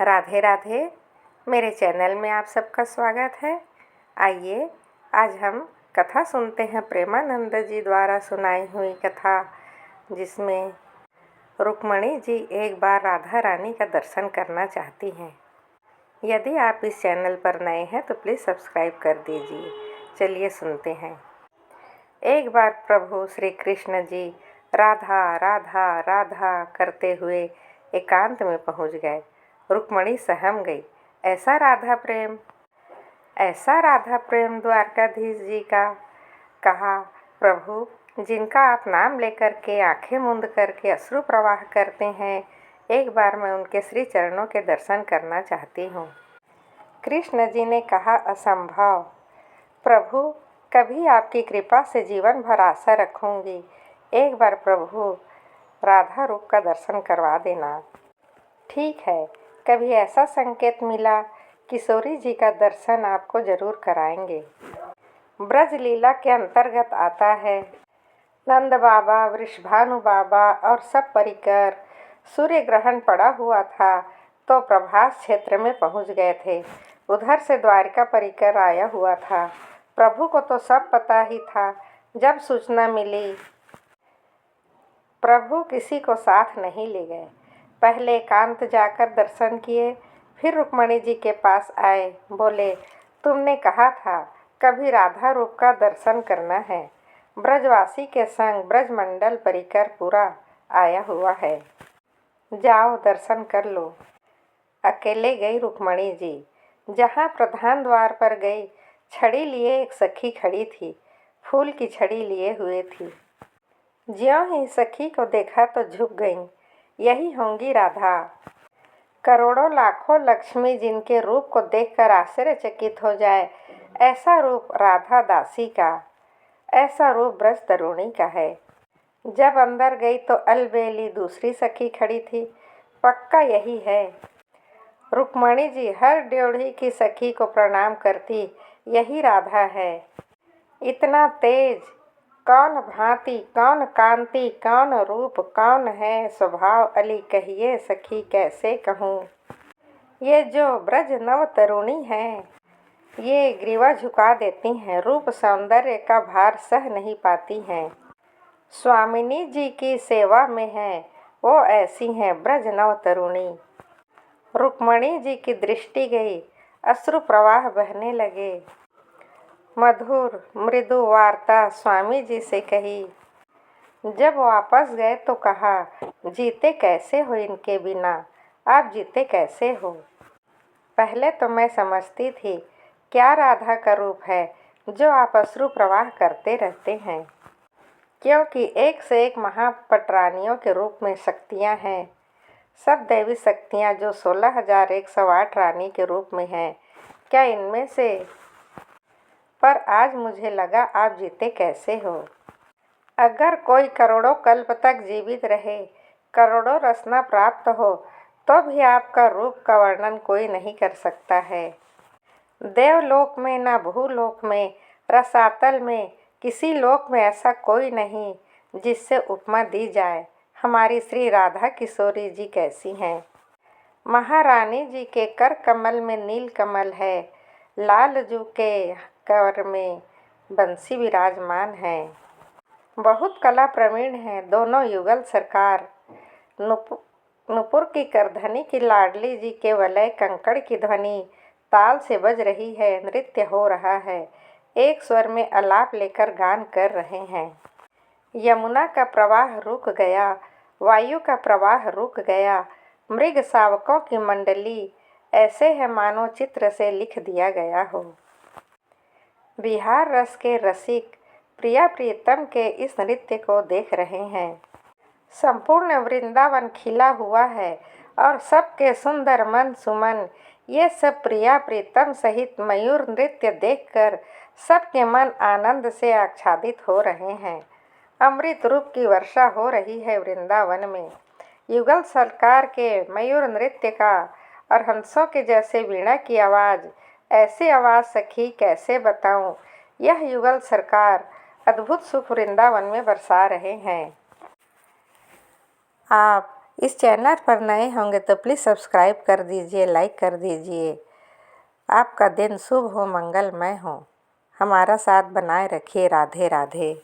राधे राधे। मेरे चैनल में आप सबका स्वागत है। आइए आज हम कथा सुनते हैं प्रेमानंद जी द्वारा सुनाई हुई कथा, जिसमें रुक्मणी जी एक बार राधा रानी का दर्शन करना चाहती हैं। यदि आप इस चैनल पर नए हैं तो प्लीज़ सब्सक्राइब कर दीजिए। चलिए सुनते हैं। एक बार प्रभु श्री कृष्ण जी राधा राधा राधा करते हुए एकांत में पहुंच गए। रुक्मणी सहम गई। ऐसा राधा प्रेम द्वारकाधीश जी का कहा। प्रभु, जिनका आप नाम लेकर के आंखें मूंद करके अश्रु प्रवाह करते हैं, एक बार मैं उनके श्री चरणों के दर्शन करना चाहती हूँ। कृष्ण जी ने कहा, असंभव प्रभु, कभी आपकी कृपा से जीवन भर आशा रखूंगी। एक बार प्रभु राधा रूप का दर्शन करवा देना। ठीक है, कभी ऐसा संकेत मिला किशोरी जी का दर्शन आपको जरूर कराएंगे। ब्रज लीला के अंतर्गत आता है। नंद बाबा, वृषभानु बाबा और सब परिकर सूर्य ग्रहण पड़ा हुआ था तो प्रभास क्षेत्र में पहुंच गए थे। उधर से द्वारिका परिकर आया हुआ था। प्रभु को तो सब पता ही था। जब सूचना मिली, प्रभु किसी को साथ नहीं ले गए। पहले एकांत जाकर दर्शन किए, फिर रुक्मणी जी के पास आए। बोले, तुमने कहा था कभी राधा रूप का दर्शन करना है। ब्रजवासी के संग ब्रजमंडल परिकर पूरा आया हुआ है, जाओ दर्शन कर लो। अकेले गई रुक्मणी जी। जहाँ प्रधान द्वार पर गई, छड़ी लिए एक सखी खड़ी थी। फूल की छड़ी लिए हुए थी। ज्यों ही सखी को देखा तो झुक गईं। यही होंगी राधा। करोड़ों लाखों लक्ष्मी जिनके रूप को देखकर आश्चर्यचकित हो जाए, ऐसा रूप राधा दासी का, ऐसा रूप ब्रज तरुणी का है। जब अंदर गई तो अलबेली दूसरी सखी खड़ी थी। पक्का यही है। रुक्मणी जी हर ड्योढ़ी की सखी को प्रणाम करती, यही राधा है। इतना तेज, कौन भांति, कौन कांति, कौन रूप, कौन है स्वभाव, अली कहिए सखी कैसे कहूँ। ये जो ब्रज नव तरुणी हैं, ये ग्रीवा झुका देती हैं, रूप सौंदर्य का भार सह नहीं पाती हैं। स्वामिनी जी की सेवा में है, वो ऐसी हैं ब्रज नव तरुणी। रुक्मणी जी की दृष्टि गई, अश्रु प्रवाह बहने लगे। मधुर मृदु वार्ता स्वामी जी से कही। जब वापस गए तो कहा, जीते कैसे हो इनके बिना, आप जीते कैसे हो। पहले तो मैं समझती थी क्या राधा का रूप है जो आप अश्रु प्रवाह करते रहते हैं, क्योंकि एक से एक महापटरानियों के रूप में शक्तियां हैं। सब दैवी शक्तियां जो 16,108 रानी के रूप में हैं, क्या इनमें से। पर आज मुझे लगा आप जीते कैसे हो। अगर कोई करोड़ों कल्प तक जीवित रहे, करोड़ों रसना प्राप्त हो, तो भी आपका रूप का वर्णन कोई नहीं कर सकता है। देवलोक में ना भूलोक में, रसातल में, किसी लोक में ऐसा कोई नहीं जिससे उपमा दी जाए। हमारी श्री राधा किशोरी जी कैसी हैं। महारानी जी के कर कमल में नील कमल है, लाल जू के कर में बंसी विराजमान है। बहुत कला प्रवीण हैं दोनों युगल सरकार। नुपुर की करधनी की लाडली जी के वलय कंकड़ की ध्वनि ताल से बज रही है। नृत्य हो रहा है, एक स्वर में आलाप लेकर गान कर रहे हैं। यमुना का प्रवाह रुक गया, वायु का प्रवाह रुक गया। मृग शावकों की मंडली ऐसे है मानो चित्र से लिख दिया गया हो। बिहार रस के रसिक प्रिया प्रियतम के इस नृत्य को देख रहे हैं। संपूर्ण वृंदावन खिला हुआ है और सबके सुंदर मन सुमन ये सब प्रिया प्रीतम सहित मयूर नृत्य देखकर सबके मन आनंद से आच्छादित हो रहे हैं। अमृत रूप की वर्षा हो रही है वृंदावन में। युगल सरकार के मयूर नृत्य का और हंसों के जैसे वीणा की आवाज़, ऐसी आवाज़ सखी कैसे बताऊं। यह युगल सरकार अद्भुत सुख वृंदावन में बरसा रहे हैं। आप इस चैनल पर नए होंगे तो प्लीज़ सब्सक्राइब कर दीजिए, लाइक कर दीजिए। आपका दिन शुभ हो, मंगलमय हो। हमारा साथ बनाए रखिए। राधे राधे।